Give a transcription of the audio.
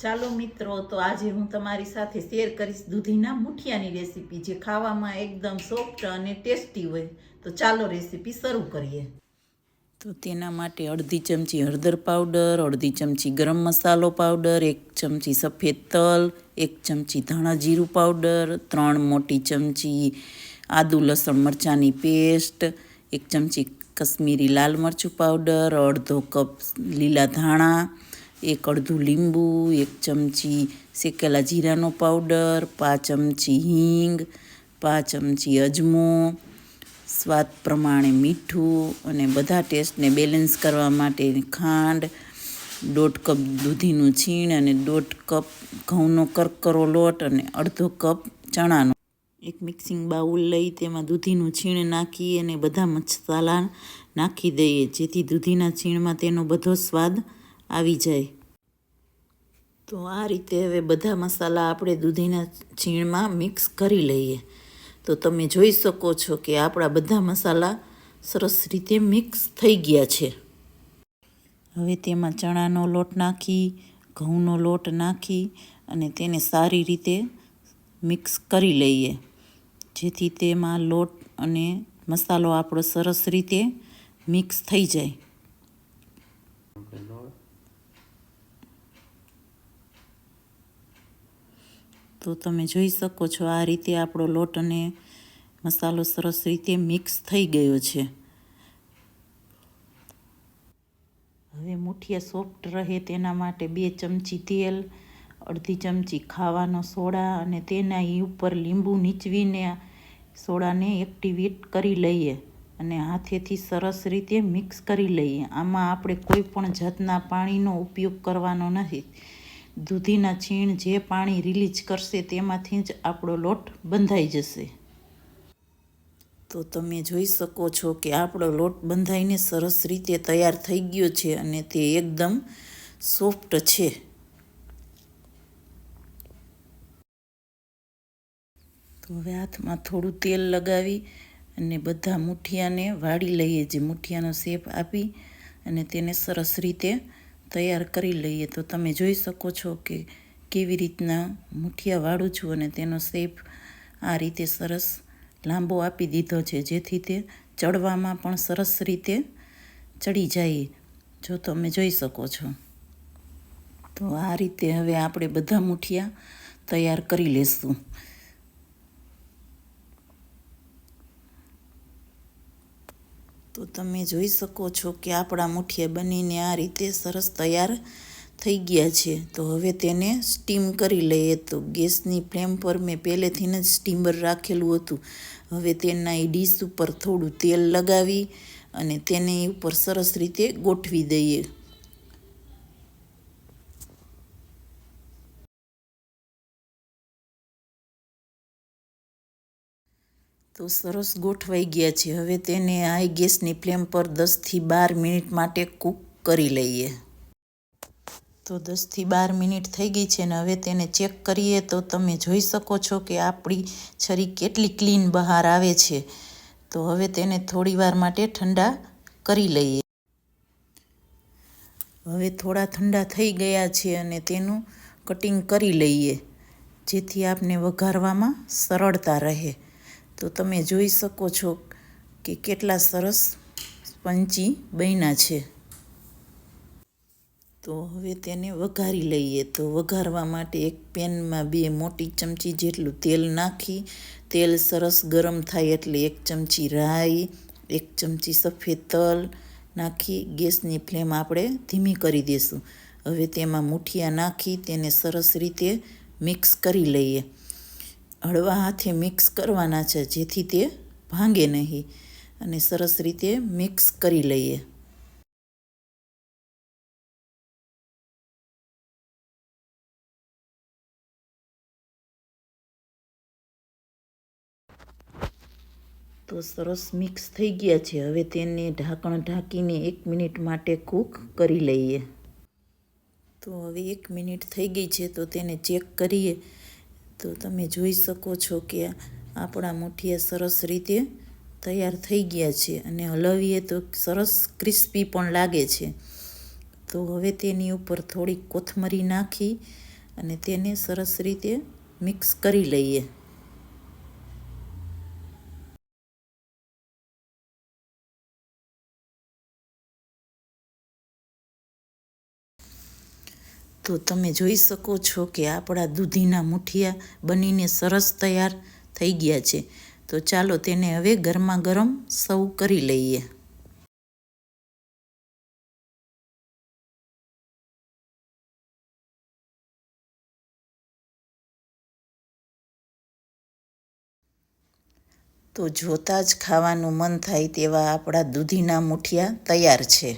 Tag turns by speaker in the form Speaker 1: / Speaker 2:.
Speaker 1: ચાલો મિત્રો, તો આજે હું તમારી સાથે શેર કરીશ દૂધીના મુઠિયાની રેસીપી, જે ખાવામાં એકદમ સોફ્ટ અને ટેસ્ટી હોય. તો ચાલો રેસીપી શરૂ કરીએ. તો તેના માટે અડધી ચમચી હળદર પાવડર, અડધી ચમચી ગરમ મસાલો પાવડર, 1 ચમચી સફેદ તલ, 1 ચમચી ધાણા જીરું પાવડર, 3 મોટી ચમચી આદુ લસણ મરચાંની પેસ્ટ, 1 ચમચી કશ્મીરી લાલ મરચું પાવડર, અડધો કપ લીલા ધાણા, 1 અડધું લીંબુ, 1 ચમચી શેકેલા જીરાનો પાવડર, 5 ચમચી હિંગ, 5 ચમચી અજમો, સ્વાદ પ્રમાણે મીઠું અને બધા ટેસ્ટને બેલેન્સ કરવા માટે ખાંડ, 1.5 કપ દૂધીનું છીણ અને 1.5 કપ ઘઉંનો કરકરો લોટ અને અડધો કપ ચણાનો. એક મિક્સિંગ બાઉલ લઈ તેમાં દૂધીનું છીણ નાખી અને બધા મસાલા નાખી દઈએ, જેથી દૂધીના છીણમાં તેનો બધો સ્વાદ આવી જાય. તો આ રીતે હવે બધા મસાલા આપણે દૂધીના છીણમાં મિક્સ કરી લઈએ. તો તમે જોઈ શકો છો કે આપણા બધા મસાલા સરસ રીતે મિક્સ થઈ ગયા છે. હવે તેમાં ચણાનો લોટ નાખી, ઘઉંનો લોટ નાખી અને તેને સારી રીતે મિક્સ કરી લઈએ, જેથી તેમાં લોટ અને મસાલો આપણો સરસ રીતે મિક્સ થઈ જાય. તો તમે જોઈ શકો છો આ રીતે આપણો લોટ અને મસાલો સરસ રીતે મિક્સ થઈ ગયો છે. હવે મુઠિયા સોફ્ટ રહે તેના માટે 2 ચમચી તેલ, અડધી ચમચી ખાવાનો સોડા અને તેના ઉપર લીંબુ નીચવીને સોડાને એક્ટિવેટ કરી લઈએ અને હાથેથી સરસ રીતે મિક્સ કરી લઈએ. આમાં આપણે કોઈ પણ જાતના પાણીનો ઉપયોગ કરવાનો નથી. દૂધીના છીણ જે પાણી રિલીઝ કરશે તેમાંથી જ આપણો લોટ બંધાઈ જશે. તો તમે જોઈ શકો છો કે આપણો લોટ બંધાઈને સરસ રીતે તૈયાર થઈ ગયો છે અને તે એકદમ સોફ્ટ છે. તો હવે હાથમાં થોડું તેલ લગાવી અને બધા મુઠિયાને વાળી લઈએ, જે મુઠિયાનો શેપ આપી અને તેને સરસ રીતે તૈયાર કરી લઈએ. તો તમે જોઈ શકો છો કે કેવી રીતના મુઠિયા વાળું છું અને તેનો શેપ આ રીતે સરસ લાંબો આપી દીધો છે, જેથી તે ચડવામાં પણ સરસ રીતે ચડી જાય, જો તમે જોઈ શકો છો. તો આ રીતે હવે આપણે બધા મુઠિયા તૈયાર કરી લેશું. તો તમે જોઈ શકો છો કે આપણા મુઠિયા બનીને આ રીતે સરસ તૈયાર થઈ ગયા છે. તો હવે તેને સ્ટીમ કરી લઈએ. તો ગેસની ફ્લેમ પર મેં પહેલેથી જ સ્ટીમર રાખેલું હતું. હવે તેના ડીશ ઉપર થોડું તેલ લગાવી અને તેની ઉપર સરસ રીતે ગોઠવી દઈએ. તો સરસ ગોઠવાઈ ગયા છે. હવે તેને હાઈ ગેસની ફ્લેમ પર 10 થી 12 મિનિટ માટે કૂક કરી લઈએ. તો 10 થી 12 મિનિટ થઈ ગઈ છે ને હવે તેને ચેક કરીએ તો તમે જોઈ શકો છો કે આપણી છરી કેટલી ક્લીન બહાર આવે છે. તો હવે તેને થોડી વાર માટે ઠંડા કરી લઈએ. હવે થોડા ઠંડા થઈ ગયા છે અને તેનું કટિંગ કરી લઈએ, જેથી આપને વઘારવામાં સરળતા રહે. તો તમે જોઈ શકો છો કે કેટલા સરસ સ્પંચી બન્યા છે. તો હવે તેને વઘારી લઈએ. તો વઘારવા માટે એક પેનમાં 2 મોટી ચમચી જેટલું તેલ નાખી, તેલ સરસ ગરમ થાય એટલે 1 ચમચી રાઈ, 1 ચમચી સફેદ તલ નાખી ગેસની ફ્લેમ આપણે ધીમી કરી દઈશું. હવે તેમાં મુઠિયા નાખી તેને સરસ રીતે મિક્સ કરી લઈએ. હળવા હાથે મિક્સ કરવાના છે, જેથી તે ભાંગે નહીં, અને સરસ રીતે મિક્સ કરી લઈએ. તો સરસ મિક્સ થઈ ગયા છે. હવે તેને ઢાંકણ ઢાંકીને 1 મિનિટ માટે કૂક કરી લઈએ. તો હવે 1 મિનિટ થઈ ગઈ છે તો તેને ચેક કરીએ. તો તમે જોઈ શકો છો કે આપણા મુઠિયા સરસ રીતે તૈયાર થઈ ગયા છે અને હલાવીએ તો સરસ ક્રિસ્પી પણ લાગે છે. તો હવે તેની ઉપર થોડીક કોથમરી નાખી અને તેને સરસ રીતે મિક્સ કરી લઈએ. તો તમે જોઈ શકો છો કે આપણા દૂધીના મૂઠિયા બનીને સરસ તૈયાર થઈ ગયા છે. તો ચાલો તેને હવે ગરમા ગરમ સર્વ કરી લઈએ. તો જોતાં જ ખાવાનું મન થાય તેવા આપણા દૂધીના મૂઠિયા તૈયાર છે.